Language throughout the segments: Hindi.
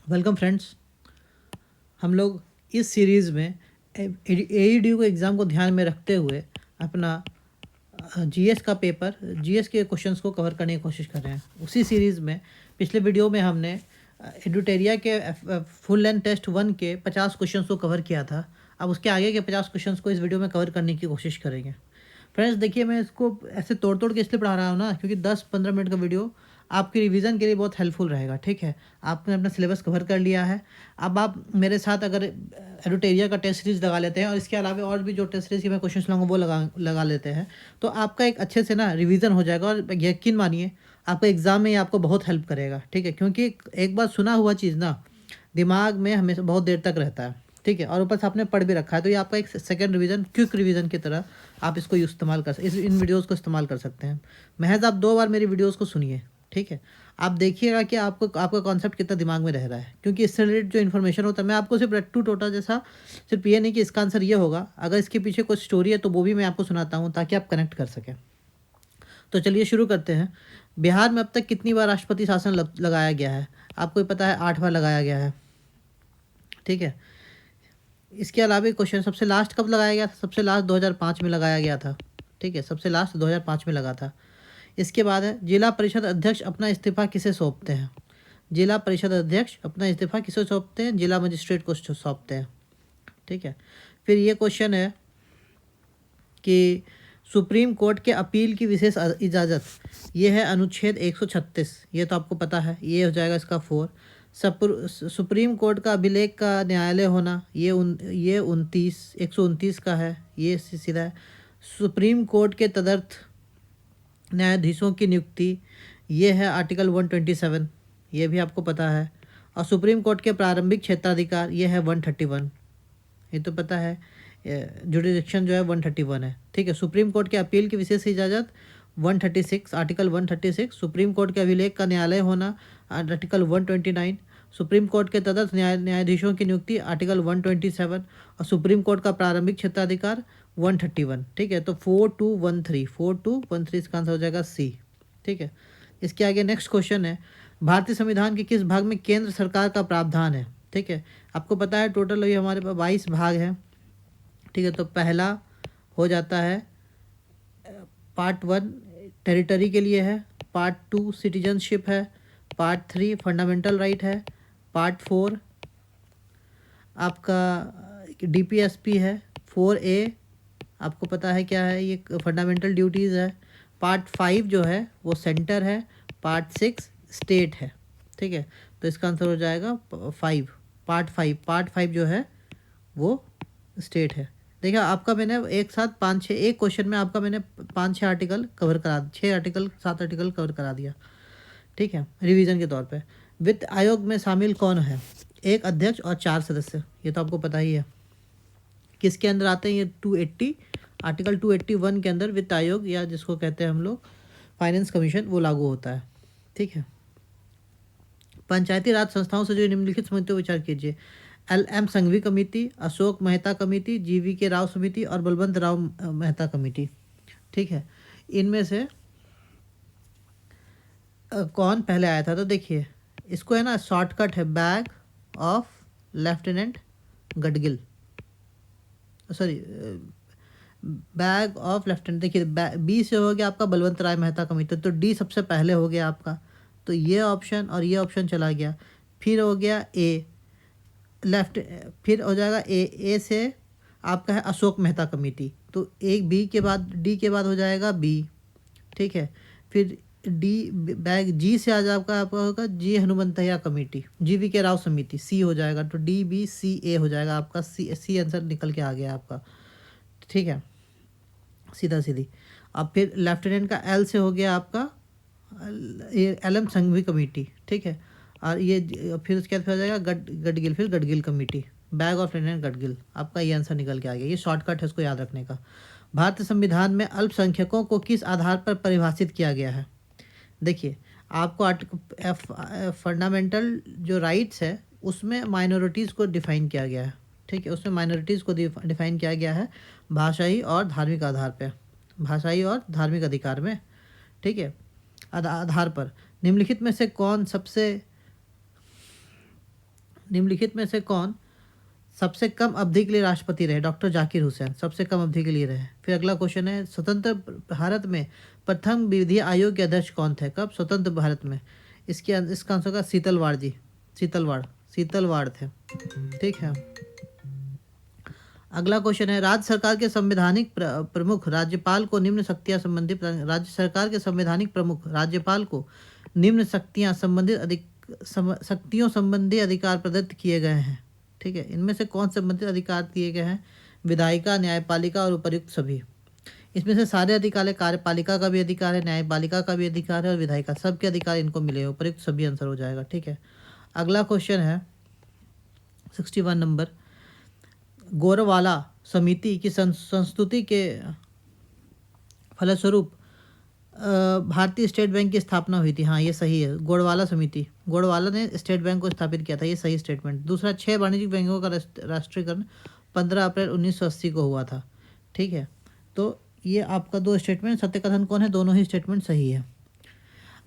Welcome friends. हम लोग इस सीरीज़ में एईडी को एग्ज़ाम को ध्यान में रखते हुए अपना जीएस का पेपर, जीएस के क्वेश्चंस को कवर करने की कोशिश कर रहे हैं। उसी सीरीज़ में पिछले वीडियो में हमने एडुटेरिया के फुल लेंथ टेस्ट 1 के 50 क्वेश्चंस को कवर किया था। अब उसके आगे के 50 क्वेश्चंस को इस वीडियो में कवर करने की कोशिश करेंगे। फ्रेंड्स देखिए, मैं इसको ऐसे तोड़ तोड़ के इसलिए पढ़ा रहा हूँ ना, क्योंकि 10-15 मिनट का वीडियो आपकी रिवीजन के लिए बहुत हेल्पफुल रहेगा। ठीक है, आपने अपना सिलेबस कवर कर लिया है। अब आप मेरे साथ अगर एडुटेरिया का टेस्ट सीरीज लगा लेते हैं और इसके अलावा और भी जो टेस्ट सीरीज के मैं क्वेश्चन लाऊंगा वो लगा लेते हैं, तो आपका एक अच्छे से ना रिवीजन हो जाएगा। और यकीन मानिए, आपका एग्ज़ाम में ये आपको बहुत हेल्प करेगा। ठीक है, क्योंकि एक बार सुना हुआ चीज़ ना दिमाग में हमेशा बहुत देर तक रहता है। ठीक है, और ऊपर से आपने पढ़ भी रखा है, तो ये आपका एक सेकंड रिवीजन, क्विक रिवीजन की तरह आप इसको इस्तेमाल कर इन वीडियोस को इस्तेमाल कर सकते हैं। महज आप 2 बार मेरी वीडियोस को सुनिए। ठीक है, आप देखिएगा कि आपको आपका कॉन्सेप्ट कितना दिमाग में रह रहा है, क्योंकि इससे रिलेटेड जो इन्फॉर्मेशन होता है मैं आपको सिर्फ रट्टू टोटा जैसा सिर्फ ये नहीं कि इसका आंसर ये होगा, अगर इसके पीछे कुछ स्टोरी है तो वो भी मैं आपको सुनाता हूँ ताकि आप कनेक्ट कर सकें। तो चलिए शुरू करते हैं। बिहार में अब तक कितनी बार राष्ट्रपति शासन लगाया गया है? आपको पता है 8 बार लगाया गया है। ठीक है, इसके अलावा क्वेश्चन सबसे लास्ट कब लगाया गया था? सबसे लास्ट 2005 में लगाया गया था। ठीक है, सबसे लास्ट 2005 में लगा था। इसके बाद है जिला परिषद अध्यक्ष अपना इस्तीफा किसे सौंपते हैं? जिला परिषद अध्यक्ष अपना इस्तीफा किसे सौंपते हैं? जिला मजिस्ट्रेट को सौंपते हैं। ठीक है, फिर ये क्वेश्चन है कि सुप्रीम कोर्ट के अपील की विशेष इजाज़त, ये है अनुच्छेद 136। ये तो आपको पता है, ये हो जाएगा इसका 4। सुप्रीम कोर्ट का अभिलेख का न्यायालय होना, ये 129 का है, ये सीधा है। सुप्रीम कोर्ट के तदर्थ न्यायाधीशों की नियुक्ति, ये है आर्टिकल 127, ये भी आपको पता है। और सुप्रीम कोर्ट के प्रारंभिक क्षेत्राधिकार, ये है 131, ये तो पता है। जुडिक्शन जो है 131 है। ठीक है, सुप्रीम कोर्ट के अपील की विशेष इजाज़त 136, आर्टिकल 136। सुप्रीम कोर्ट के अभिलेख का न्यायालय होना, आर्टिकल 129। सुप्रीम कोर्ट के तदर्थ न्यायाधीशों की नियुक्ति, आर्टिकल 127। और सुप्रीम कोर्ट का प्रारंभिक क्षेत्राधिकार 131। ठीक है, तो 4213 इसका आंसर हो जाएगा सी। ठीक है, इसके आगे नेक्स्ट क्वेश्चन है, भारतीय संविधान के किस भाग में केंद्र सरकार का प्रावधान है? ठीक है, आपको पता है टोटल ये हमारे पास 22 भाग हैं। ठीक है, तो पहला हो जाता है पार्ट 1 टेरिटरी के लिए है, पार्ट 2 सिटीजनशिप है, पार्ट 3 फंडामेंटल राइट है, पार्ट 4 आपका डीपीएसपी है, 4A आपको पता है क्या है, ये फंडामेंटल ड्यूटीज़ है, पार्ट 5 जो है वो सेंटर है, पार्ट 6 स्टेट है। ठीक है, तो इसका आंसर हो जाएगा 5, पार्ट 5 जो है वो स्टेट है। देखिए, आपका मैंने एक साथ 5-6 एक क्वेश्चन में आपका मैंने 5-6 आर्टिकल कवर करा, 6 आर्टिकल 7 आर्टिकल कवर करा दिया। ठीक है, रिवीजन के तौर पे। वित्त आयोग में शामिल कौन है? एक अध्यक्ष और 4 सदस्य, ये तो आपको पता ही है। किसके अंदर आते हैं ये? 280, आर्टिकल 281 के अंदर वित्त आयोग, या जिसको कहते हैं हम लोग फाइनेंस कमीशन, वो लागू होता है। ठीक है, पंचायती राज संस्थाओं से जो निम्नलिखित समितियों विचार कीजिए। LM Sanghvi committee, Ashok Mehta committee, GV K Rao समिति और बलवंत राव मेहता कमेटी। ठीक है, इनमें से कौन पहले आया था? तो देखिए, इसको है ना शॉर्टकट है, bag of lieutenant Gadgil, sorry bag of lieutenant. देखिए, बी से हो गया आपका बलवंत राय मेहता कमेटी, तो डी सबसे पहले हो गया आपका, तो ये ऑप्शन और ये ऑप्शन चला गया। फिर हो गया ए लेफ्ट, फिर हो जाएगा ए से आपका है अशोक मेहता कमेटी, तो एक बी के बाद डी के बाद हो जाएगा बी। ठीक है, फिर डी बैग जी से आज आपका होगा जी Hanumanthaiah committee, GV K Rao समिति, सी हो जाएगा, तो DBCA हो जाएगा आपका, सी आंसर निकल के आ गया आपका। ठीक है, सीधा सीधी। अब फिर लेफ्टिनेंट का L से हो गया आपका LM संघवी कमेटी। ठीक है, और ये फिर उसके बाद हो जाएगा गडगिल, फिर Gadgil committee, bag of lieutenant Gadgil, आपका ये आंसर निकल के आ गया। ये शॉर्टकट है, इसको याद रखने का। भारतीय संविधान में अल्पसंख्यकों को किस आधार पर परिभाषित किया गया है? देखिए, आपको फंडामेंटल जो राइट्स है उसमें माइनॉरिटीज़ को डिफ़ाइन किया गया है। ठीक है, उसमें माइनॉरिटीज़ को डिफ़ाइन किया गया है भाषाई और धार्मिक आधार पे, भाषाई और धार्मिक अधिकार में। ठीक है, आधार पर निम्नलिखित में से कौन सबसे निम्नलिखित में से कौन सबसे कम अवधि के लिए राष्ट्रपति रहे? डॉक्टर जाकिर हुसैन सबसे कम अवधि के लिए रहे। फिर अगला क्वेश्चन है, स्वतंत्र भारत में प्रथम विधि आयोग के अध्यक्ष कौन थे? कब? स्वतंत्र भारत में। इसका आंसर होगा शीतलवाड़ जी, शीतलवाड़ थे। ठीक है। अगला क्वेश्चन है, राज्य सरकार के संवैधानिक प्रमुख राज्यपाल को निम्न शक्तियां संबंधित राज्य सरकार के संवैधानिक प्रमुख राज्यपाल को निम्न शक्तियों संबंधी अधिकार प्रदत्त किए गए हैं। ठीक है, इनमें से कौन संबंधित अधिकार दिए गए हैं? विधायिका, न्यायपालिका और उपर्युक्त सभी। इसमें से सारे अधिकार है, कार्यपालिका का भी अधिकार है, न्यायपालिका का भी अधिकार है और विधायिका, सबके अधिकार इनको मिले, उपर्युक्त सभी आंसर हो जाएगा। ठीक है। अगला क्वेश्चन है 61 नंबर, गोरवाला समिति की संस्तुति के फलस्वरूप भारतीय स्टेट बैंक की स्थापना हुई थी। हाँ, ये सही है। गोड़वाला ने स्टेट बैंक को स्थापित किया था, ये सही स्टेटमेंट। दूसरा, 6 वाणिज्यिक बैंकों का राष्ट्रीयकरण 15 अप्रैल 1980 को हुआ था। ठीक है, तो ये आपका 2 स्टेटमेंट, सत्य कथन कौन है? दोनों ही स्टेटमेंट सही है।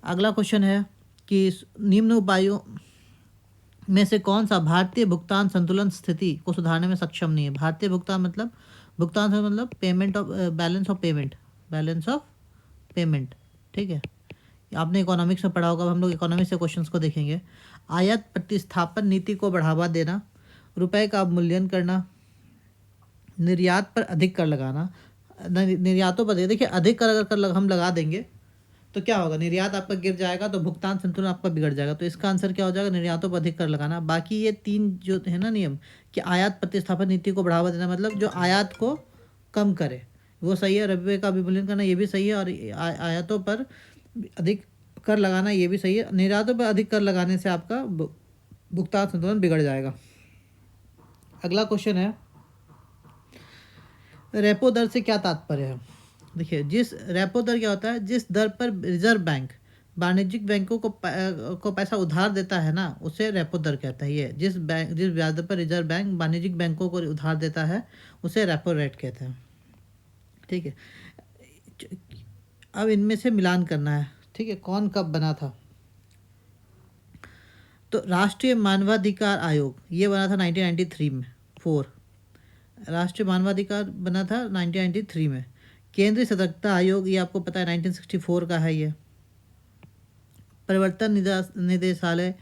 अगला क्वेश्चन है कि निम्न उपायों में से कौन सा भारतीय भुगतान संतुलन स्थिति को सुधारने में सक्षम नहीं है? भारतीय भुगतान मतलब payment of balance of payment. ठीक है, आपने इकोनॉमिक्स में पढ़ा होगा, हम लोग इकोनॉमिक्स से क्वेश्चंस को देखेंगे। आयात प्रतिस्थापन नीति को बढ़ावा देना, रुपए का अवमूल्यन करना, निर्यात पर अधिक कर लगाना। निर्यातों पर देखिए, अधिक कर अगर हम लगा देंगे तो क्या होगा? निर्यात आपका गिर जाएगा, तो भुगतान संतुलन आपका बिगड़ जाएगा। तो इसका आंसर क्या हो जाएगा? निर्यातों पर अधिक कर लगाना। बाकी ये 3 जो है ना नियम, कि आयात प्रतिस्थापन नीति को बढ़ावा देना मतलब जो आयात को कम करे, वो सही है। रुपये का विमूल्यन करना, ये भी सही है। और आयातों पर अधिक कर लगाना, ये भी सही है। निर्यातों पर अधिक कर लगाने से आपका भुगतान संतुलन बिगड़ जाएगा। अगला क्वेश्चन है, रेपो दर से क्या तात्पर्य है? देखिए, जिस रेपो दर क्या होता है? जिस दर पर रिजर्व बैंक वाणिज्यिक बैंकों को पैसा उधार देता है ना, उसे रेपो दर कहता है। ये जिस ब्याज दर पर रिजर्व बैंक वाणिज्यिक बैंकों को उधार देता है, उसे रेपो रेट कहते हैं। ठीक है, अब इनमें से मिलान करना है। ठीक है, कौन कब बना था? तो राष्ट्रीय मानवाधिकार आयोग ये बना था 1993 में। 4 राष्ट्रीय मानवाधिकार बना था 1993 में। केंद्रीय सतर्कता आयोग, ये आपको पता है 1964 का है। ये परिवर्तन निदेशालय,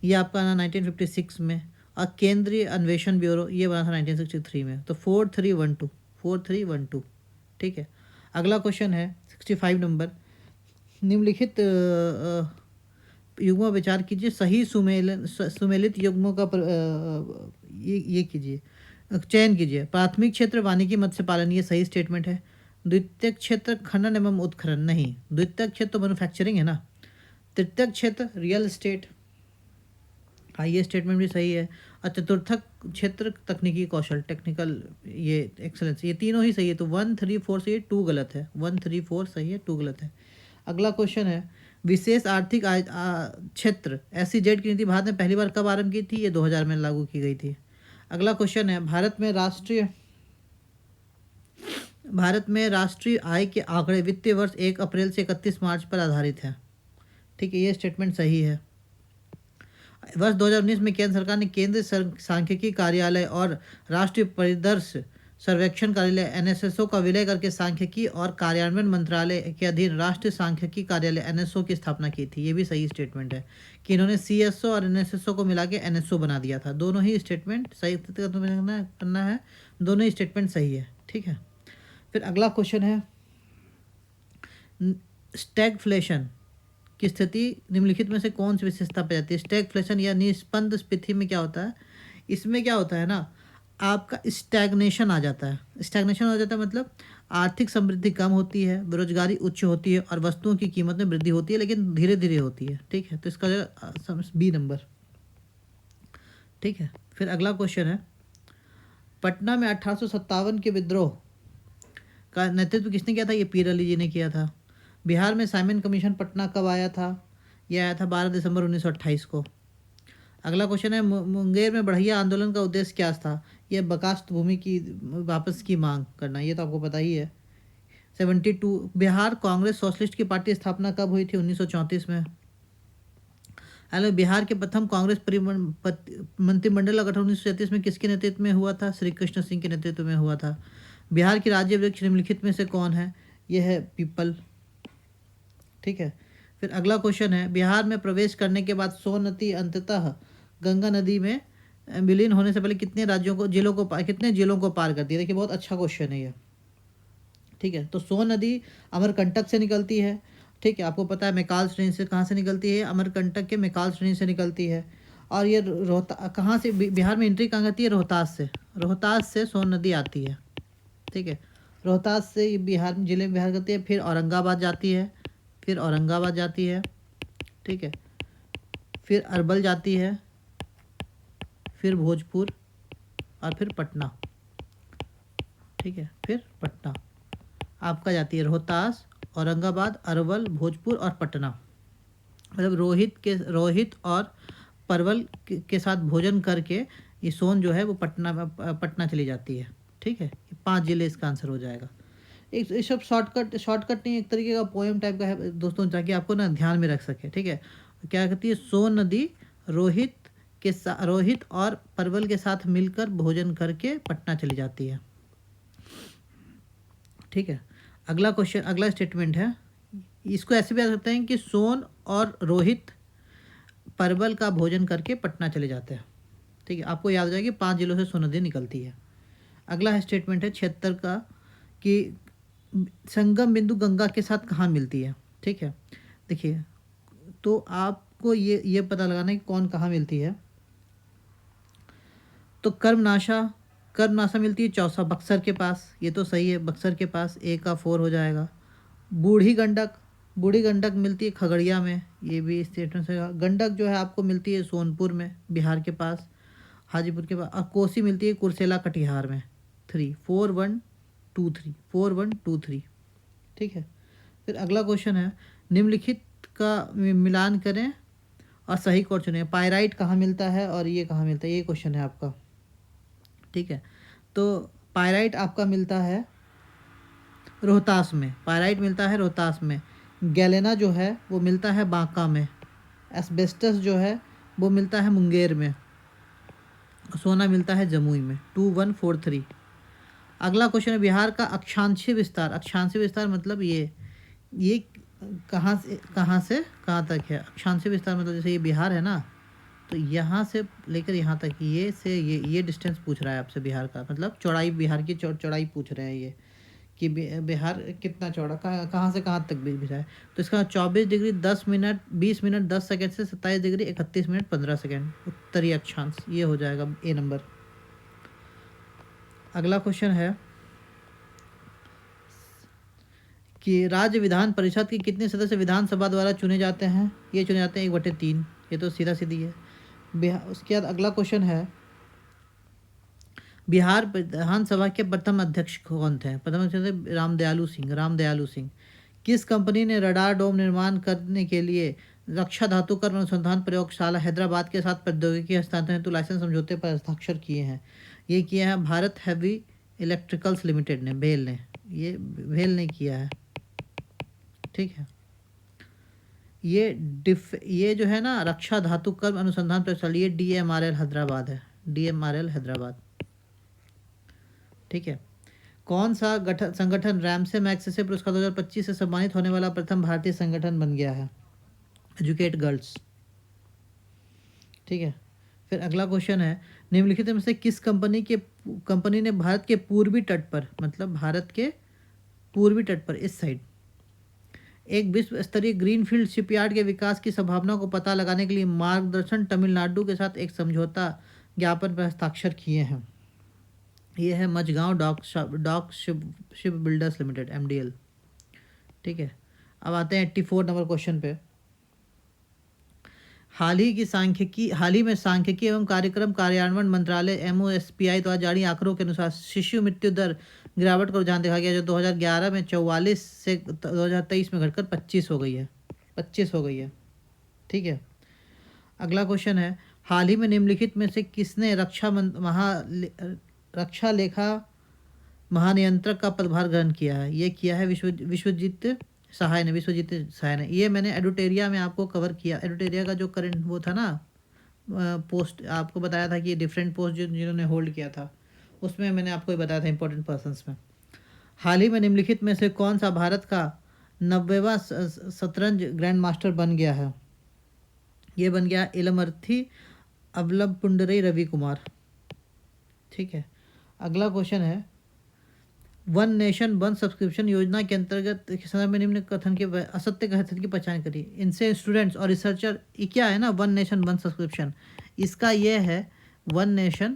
ये आपका ना 1956 में। और केंद्रीय अन्वेषण ब्यूरो, ये बना था 1963 में। तो 4312। ठीक है। अगला क्वेश्चन है 65 नंबर, निम्नलिखित युग्मों विचार कीजिए, सही सुमेलित युग्मों का ये कीजिए, चयन कीजिए। प्राथमिक क्षेत्र वानिकी मत्स्य पालन, ये सही स्टेटमेंट है। द्वितीयक क्षेत्र खनन एवं उत्खनन, नहीं। द्वितीयक क्षेत्र तो मैन्युफैक्चरिंग है ना। तृतीयक क्षेत्र रियल एस्टेट, हाँ, ये स्टेटमेंट भी सही है। और चतुर्थक क्षेत्र तकनीकी कौशल, टेक्निकल ये एक्सेलेंस, ये तीनों ही सही है। तो 1, 3, 4 से ये 2 गलत है। 1, 3, 4 सही है, 2 गलत है। अगला क्वेश्चन है, विशेष आर्थिक क्षेत्र SEZ की नीति भारत में पहली बार कब आरंभ की थी? ये 2000 में लागू की गई थी। अगला क्वेश्चन है, भारत में राष्ट्रीय आय के आंकड़े वित्तीय वर्ष 1 अप्रैल से 31 मार्च पर आधारित है। ठीक है, ये स्टेटमेंट सही है। वर्ष 2019 में केंद्र सरकार ने केंद्रीय सांख्यिकी कार्यालय और राष्ट्रीय परिदर्श सर्वेक्षण कार्यालय NSSO का विलय करके सांख्यिकी और कार्यान्वयन मंत्रालय के अधीन राष्ट्रीय सांख्यिकी कार्यालय NSO की स्थापना की थी। ये भी सही स्टेटमेंट है कि इन्होंने CSO और NSSO को मिला के NSO बना दिया था। दोनों ही स्टेटमेंट सही करना है, दोनों ही स्टेटमेंट सही है। ठीक है। फिर अगला क्वेश्चन है, स्टैगफ्लेशन की स्थिति निम्नलिखित में से कौन सी विशेषता पाई जाती है? स्टैगफ्लेशन या निस्पंद स्फीति में क्या होता है? इसमें क्या होता है ना, आपका स्टैग्नेशन आ जाता है। स्टैग्नेशन हो जाता है मतलब आर्थिक समृद्धि कम होती है, बेरोजगारी उच्च होती है और वस्तुओं की कीमत में वृद्धि होती है, लेकिन धीरे धीरे होती है। ठीक है, तो इसका B नंबर। ठीक है। फिर अगला क्वेश्चन है, पटना में 1857 के विद्रोह का नेतृत्व किसने किया था? ये पीर अली जी ने किया था। बिहार में साइमन कमीशन पटना कब आया था? यह आया था 12 दिसंबर 1928 को। अगला क्वेश्चन है, मुंगेर में बढ़िया आंदोलन का उद्देश्य क्या था? यह बकास्त भूमि की वापस की मांग करना, ये तो आपको पता ही है। 72 बिहार कांग्रेस सोशलिस्ट की पार्टी स्थापना कब हुई थी? 1934 में। हेलो, बिहार के प्रथम कांग्रेस मंत्रिमंडल का गठन 1937 में किसके नेतृत्व में हुआ था? श्री कृष्ण सिंह के नेतृत्व में हुआ था। बिहार की राज्य वृक्ष निम्नलिखित में से कौन है? यह है पीपल। ठीक है। फिर अगला क्वेश्चन है, बिहार में प्रवेश करने के बाद सोन नदी अंततः गंगा नदी में विलीन होने से पहले कितने कितने जिलों को पार करती है? देखिए, बहुत अच्छा क्वेश्चन है ये। ठीक है, तो सोन नदी अमरकंटक से निकलती है। ठीक है, आपको पता है मेकाल श्रेणी से कहाँ से निकलती है? अमरकंटक के मेकाल श्रेणी से निकलती है। और ये कहाँ से बिहार में एंट्री कहाँ करती है? रोहतास से। रोहतास से सोन नदी आती है। ठीक है, रोहतास से ये बिहार जिले में बिहार करती है, फिर औरंगाबाद जाती है, फिर औरंगाबाद जाती है। ठीक है, फिर अरवल जाती है, फिर भोजपुर और फिर पटना। ठीक है, फिर पटना आपका जाती है रोहतास, औरंगाबाद, अरवल, भोजपुर और पटना। मतलब रोहित और परवल के साथ भोजन करके ये सोन जो है वो पटना चली जाती है। ठीक है, ये 5 जिले इसका आंसर हो जाएगा। एक ये सब शॉर्टकट नहीं, एक तरीके का पोएम टाइप का है दोस्तों, ताकि आपको ना ध्यान में रख सके। ठीक है, क्या कहती है? सोन नदी रोहित और परवल के साथ मिलकर भोजन करके पटना चली जाती है। ठीक है, अगला क्वेश्चन, अगला स्टेटमेंट है, इसको ऐसे भी आ सकते हैं कि सोन और रोहित परवल का भोजन करके पटना चले जाते हैं। ठीक है, आपको याद हो जाएगी 5 जिलों से सोन नदी निकलती है। अगला स्टेटमेंट है 76 का, कि संगम बिंदु गंगा के साथ कहाँ मिलती है? ठीक है, देखिए, तो आपको ये पता लगाना है कि कौन कहाँ मिलती है। तो कर्मनाशा मिलती है चौसा बक्सर के पास, ये तो सही है, बक्सर के पास, ए का 4 हो जाएगा। बूढ़ी गंडक मिलती है खगड़िया में, ये भी स्टेटमेंट है। गंडक जो है आपको मिलती है सोनपुर में, बिहार के पास, हाजीपुर के पास। और कोसी मिलती है कुर्सेला कटिहार में। 4 1 2 3। ठीक है, फिर अगला क्वेश्चन है, निम्नलिखित का मिलान करें और सही कोड चुनें। पायराइट कहाँ मिलता है और ये कहाँ मिलता है? ये क्वेश्चन है आपका। ठीक है, तो पायराइट आपका मिलता है रोहतास में, पायराइट मिलता है रोहतास में। गैलेना जो है वो मिलता है बांका में। एस्बेस्टस जो है वो मिलता है मुंगेर में। सोना मिलता है जमुई में। 2 1 4 3। अगला क्वेश्चन है, बिहार का अक्षांशीय विस्तार मतलब ये कहाँ से कहाँ तक है? अक्षांशीय विस्तार मतलब जैसे ये बिहार है ना, तो यहाँ से लेकर यहाँ तक, ये डिस्टेंस पूछ रहा है आपसे बिहार का, मतलब चौड़ाई, बिहार की चौड़ाई पूछ रहे हैं ये, कि बिहार कितना चौड़ा, कहाँ से कहाँ तक बिछा है। तो इसका 24 डिग्री 10 मिनट 20 मिनट 10 सेकेंड से 27 डिग्री 31 मिनट 15 सेकेंड, उत्तरी अक्षांश, ये हो जाएगा ए नंबर। अगला क्वेश्चन है कि राज्य विधान परिषद के कितने सदस्य विधानसभा द्वारा चुने जाते हैं? ये चुने जाते हैं 1/3, ये तो सीधा सीधी है। उसके बाद अगला क्वेश्चन है, बिहार विधानसभा के प्रथम अध्यक्ष कौन थे? प्रथम अध्यक्ष रामदयालु सिंह। किस कंपनी ने रडार डोम निर्माण करने के लिए रक्षा धातुकर्म अनुसंधान प्रयोगशाला हैदराबाद के साथ प्रौद्योगिकी हस्तांतरण हेतु लाइसेंस समझौते पर हस्ताक्षर किए हैं? ये किया है भारत हेवी इलेक्ट्रिकल्स लिमिटेड ने, भेल ने किया है। ठीक है, ये जो है ना रक्षा धातुकर्म अनुसंधान प्रयोगशाला, ये DMRL हैदराबाद है, DMRL हैदराबाद। ठीक है, कौन सा संगठन रैमसे मैग्सेसे पुरस्कार 2025 से सम्मानित होने वाला प्रथम भारतीय संगठन बन गया है? Educate girls. ठीक है, फिर अगला क्वेश्चन है, निम्नलिखित में से किस कंपनी ने भारत के पूर्वी तट पर, मतलब भारत के पूर्वी तट पर इस साइड, एक विश्व स्तरीय ग्रीनफील्ड शिपयार्ड के विकास की संभावना को पता लगाने के लिए मार्गदर्शन तमिलनाडु के साथ एक समझौता ज्ञापन पर हस्ताक्षर किए हैं? ये है Mazagon dock ship builders limited, MDL। ठीक है, अब आते हैं 84 नंबर क्वेश्चन पे। हाल ही में सांख्यिकी एवं कार्यक्रम कार्यान्वयन मंत्रालय MOSPI द्वारा जारी आंकड़ों के अनुसार शिशु मृत्यु दर गिरावट का रुझान देखा गया, जो 2011 में 44 से 2023 में घटकर 25 हो गई है। ठीक है, अगला क्वेश्चन है, हाल ही में निम्नलिखित में से किसने रक्षा लेखा महानियंत्रक का पदभार ग्रहण किया है? ये किया है विश्वजीत सहाय ने, विश्वजीत सहाय ने। ये मैंने एडुटेरिया में आपको कवर किया। एडुटेरिया का जो करंट वो था ना पोस्ट, आपको बताया था कि डिफरेंट पोस्ट जिन्होंने होल्ड किया था, उसमें मैंने आपको ये बताया था इंपॉर्टेंट पर्सन्स में। हाल ही में निम्नलिखित में से कौन सा भारत का 90वां शतरंज ग्रैंड मास्टर बन गया है? ये बन गया इलमर्थी अवलपुंडरई रवि कुमार। ठीक है, अगला क्वेश्चन है, वन नेशन वन सब्सक्रिप्शन योजना के अंतर्गत संदर्भ में निम्न कथन के असत्य कथन की पहचान करिए। इनसे स्टूडेंट्स और रिसर्चर, ये क्या है ना वन नेशन वन सब्सक्रिप्शन, इसका ये है वन नेशन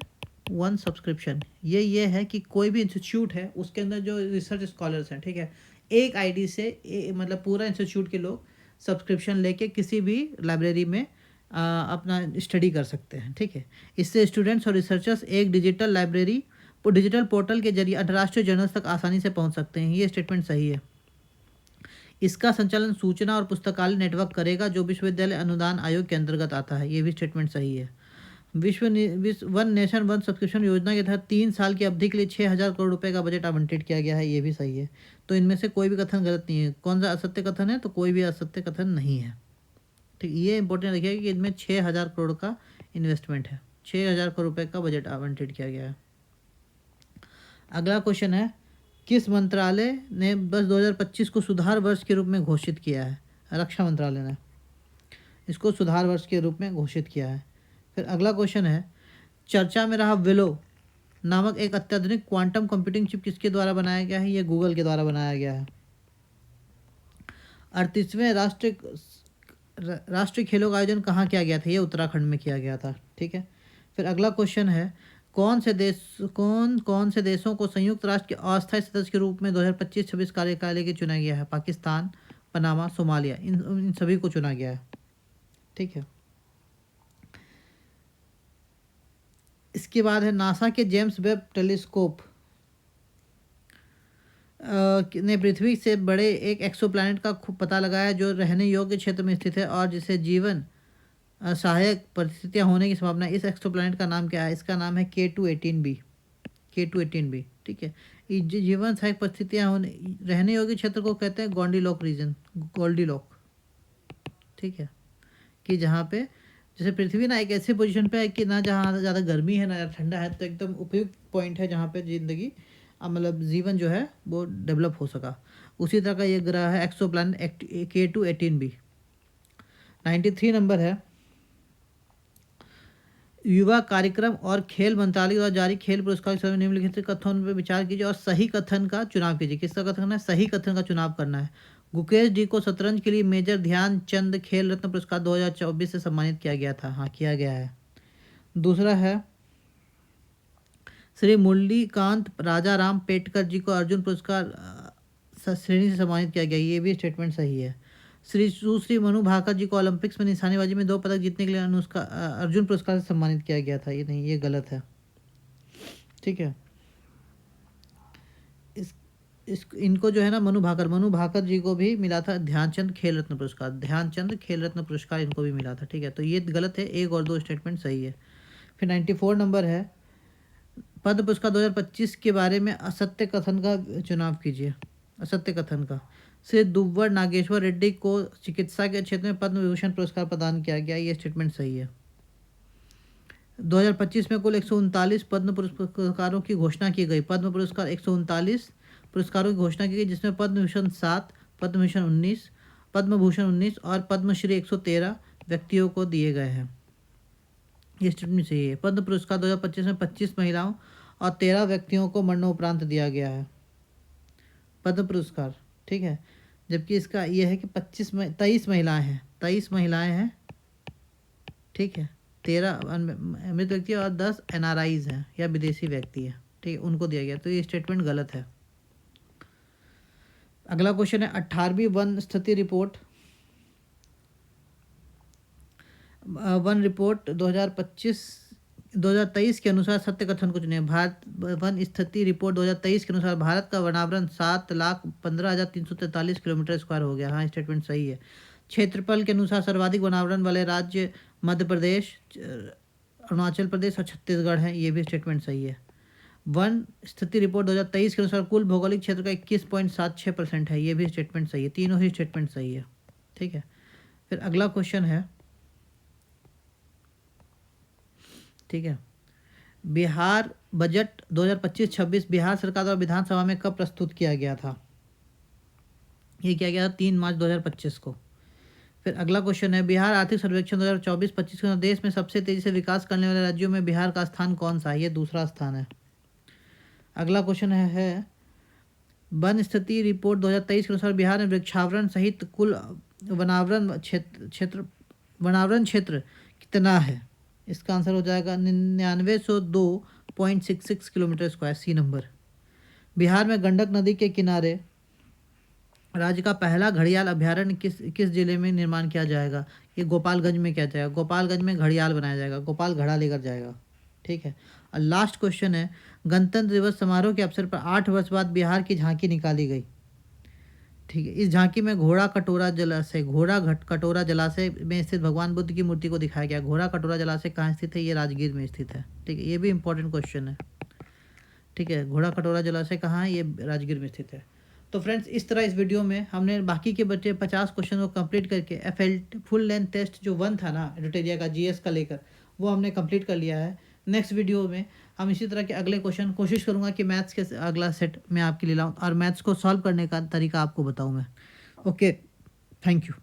वन सब्सक्रिप्शन, ये है कि कोई भी इंस्टीट्यूट है उसके अंदर जो रिसर्च स्कॉलर्स हैं, ठीक है, एक आईडी से मतलब पूरा इंस्टीट्यूट के लोग सब्सक्रिप्शन लेके किसी भी लाइब्रेरी में अपना स्टडी कर सकते हैं। ठीक है, इससे स्टूडेंट्स और रिसर्चर्स एक डिजिटल पोर्टल के जरिए अंतर्राष्ट्रीय जर्नल्स तक आसानी से पहुंच सकते हैं। ये स्टेटमेंट सही है। इसका संचालन सूचना और पुस्तकालय नेटवर्क करेगा जो विश्वविद्यालय अनुदान आयोग के अंतर्गत आता है। ये भी स्टेटमेंट सही है। विश्व वन नेशन वन सब्सक्रिप्शन योजना के तहत 3 साल की अवधि के लिए 6,000 करोड़ रुपए का बजट आवंटित किया गया है। ये भी सही है। तो इनमें से कोई भी कथन गलत नहीं है। कौन सा असत्य कथन है? तो कोई भी असत्य कथन नहीं है। ठीक, ये इंपॉर्टेंट रखिएगा कि इनमें 6,000 करोड़ का इन्वेस्टमेंट है, 6,000 करोड़ रुपए का बजट आवंटित किया गया है। अगला क्वेश्चन है, किस मंत्रालय ने वर्ष 2025 को सुधार वर्ष के रूप में घोषित किया है? रक्षा मंत्रालय ने इसको सुधार वर्ष के रूप में घोषित किया है। फिर अगला क्वेश्चन है, चर्चा में रहा विलो नामक एक अत्याधुनिक क्वांटम कंप्यूटिंग चिप किसके द्वारा बनाया गया है? ये गूगल के द्वारा बनाया गया है। 38वें राष्ट्रीय खेलों का आयोजन कहाँ किया गया था? ये उत्तराखंड में किया गया था। ठीक है, फिर अगला क्वेश्चन है, कौन से देशों को संयुक्त राष्ट्र के अस्थायी सदस्य के रूप में 2025-26 कार्यकाल के चुना गया है? पाकिस्तान, पनामा, सोमालिया, इन सभी को चुना गया है। ठीक है, इसके बाद है, नासा के जेम्स वेब टेलीस्कोप ने पृथ्वी से बड़े एक एक्सोप्लैनेट का पता लगाया जो रहने योग्य क्षेत्र में स्थित है और जिसे जीवन सहायक परिस्थितियां होने की संभावना है। इस एक्सोप्लैनेट का नाम क्या है? इसका नाम है K2-18b। K2-18b। ठीक है, जीवन सहायक परिस्थितियां होने रहने योग्य क्षेत्र को कहते हैं गोल्डीलॉक रीजन, गोल्डीलॉक। ठीक है, कि जहाँ पे जैसे पृथ्वी ना एक ऐसी पोजीशन पे है कि ना जहाँ ज़्यादा गर्मी है ना ज़्यादा ठंडा है, तो एकदम उपयुक्त पॉइंट है जहाँ पे जिंदगी मतलब जीवन जो है वो डेवलप हो सका। उसी तरह का ये ग्रह है एक्सोप्लैनेट K2-18b। 93 नंबर है, युवा कार्यक्रम और खेल मंत्रालय द्वारा जारी खेल पुरस्कार के समय निम्नलिखित कथन पर विचार कीजिए और सही कथन का चुनाव कीजिए। किसका कथन है? सही कथन का चुनाव करना है। गुकेश जी को शतरंज के लिए मेजर ध्यानचंद खेल रत्न पुरस्कार 2024 से सम्मानित किया गया था। हाँ, किया गया है। दूसरा है, श्री मुरलीकांत राजाराम पेटकर जी को अर्जुन पुरस्कार श्रेणी से सम्मानित किया गया। ये भी स्टेटमेंट सही है। सुश्री मनु भाकर जी को ओलंपिक्स में निशानेबाजी में 2 पदक जीतने के लिए अर्जुन पुरस्कार से सम्मानित किया गया था। ये नहीं, ये गलत है। ठीक है, इनको जो है ना मनु भाकर जी को भी मिला था ध्यानचंद खेल रत्न पुरस्कार, ध्यानचंद खेल रत्न पुरस्कार इनको भी मिला था। ठीक है, तो ये गलत है। 1 और 2 स्टेटमेंट सही है। फिर 94 नंबर है, पद्म पुरस्कार 2025 के बारे में असत्य कथन का चुनाव कीजिए। असत्य कथन का, श्री दुव्वड़ नागेश्वर रेड्डी को चिकित्सा के क्षेत्र में पद्म विभूषण पुरस्कार प्रदान किया गया। ये स्टेटमेंट सही है। 2025 में कुल 139 पद्म पुरस्कारों की घोषणा की गई। पद्म पुरस्कार 139 पुरस्कारों की घोषणा की गई, जिसमें पद्म भूषण 7, पद्म भूषण 19, पद्म भूषण 19 और पद्मश्री 113 व्यक्तियों को दिए गए हैं। ये स्टेटमेंट सही है। पद्म पुरस्कार 2025 में 25 महिलाओं और 13 व्यक्तियों को मरणोपरांत दिया गया है पद्म पुरस्कार। ठीक है, जबकि इसका यह है कि 23 महिलाएं हैं। ठीक है, 13 मृत व्यक्ति और 10 NRIs हैं या विदेशी व्यक्ति हैं। ठीक है, उनको दिया गया। तो ये स्टेटमेंट गलत है। अगला क्वेश्चन है, 18वीं वन स्थिति रिपोर्ट 2023 के अनुसार सत्य कथन को चुने। भारत वन स्थिति रिपोर्ट 2023 के अनुसार भारत का वनावरण 7,15,343 किलोमीटर स्क्वायर हो गया। हाँ, स्टेटमेंट सही है। क्षेत्रफल के अनुसार सर्वाधिक वनावरण वाले राज्य मध्य प्रदेश, अरुणाचल प्रदेश और छत्तीसगढ़ हैं। ये भी स्टेटमेंट सही है। वन स्थिति रिपोर्ट 2023 के अनुसार कुल भौगोलिक क्षेत्र का 21.76% है। ये भी स्टेटमेंट सही है, तीनों ही स्टेटमेंट सही है। ठीक है, फिर अगला क्वेश्चन है, ठीक है, बिहार बजट 2025-26 बिहार सरकार द्वारा विधानसभा में कब प्रस्तुत किया गया था? ये किया गया था 3 मार्च 2025 को। फिर अगला क्वेश्चन है, बिहार आर्थिक सर्वेक्षण 2024-25 के देश में सबसे तेजी से विकास करने वाले राज्यों में बिहार का स्थान कौन सा है? ये दूसरा स्थान है। अगला क्वेश्चन है वन स्थिति रिपोर्ट 2023 के अनुसार बिहार में वृक्षावरण सहित कुल वनावरण क्षेत्र कितना है? इसका आंसर हो जाएगा 9902.66 kilometre square, C number. Bihar में गंडक नदी के किनारे राज्य का पहला घड़ियाल अभ्यारण्य किस जिले में निर्माण किया जाएगा? ये गोपालगंज में किया जाएगा। गोपालगंज में घड़ियाल बनाया जाएगा, गोपाल घड़ा लेकर जाएगा। ठीक है, और लास्ट क्वेश्चन है, गणतंत्र दिवस समारोह के अवसर पर 8 वर्ष बाद बिहार की झांकी निकाली गई। ठीक है, इस झांकी में घोड़ा कटोरा जलाशय में स्थित भगवान बुद्ध की मूर्ति को दिखाया गया। घोड़ा कटोरा जलाशय कहाँ स्थित है? ये राजगीर में स्थित है। ठीक है, ये भी इंपॉर्टेंट क्वेश्चन है। ठीक है, घोड़ा कटोरा जलाशय कहाँ है? ये राजगीर में स्थित है। तो फ्रेंड्स, इस तरह इस वीडियो में हमने बाकी के बच्चे 50 क्वेश्चन को कंप्लीट करके FL फुल लेंथ टेस्ट जो 1 था ना एडिटोरिया का GS का लेकर, वो हमने कंप्लीट कर लिया है। नेक्स्ट वीडियो में हम इसी तरह के अगले क्वेश्चन कोशिश करूँगा कि मैथ्स के अगला सेट मैं आपके लिए लाऊँ और मैथ्स को सॉल्व करने का तरीका आपको बताऊँ मैं। Okay, thank you.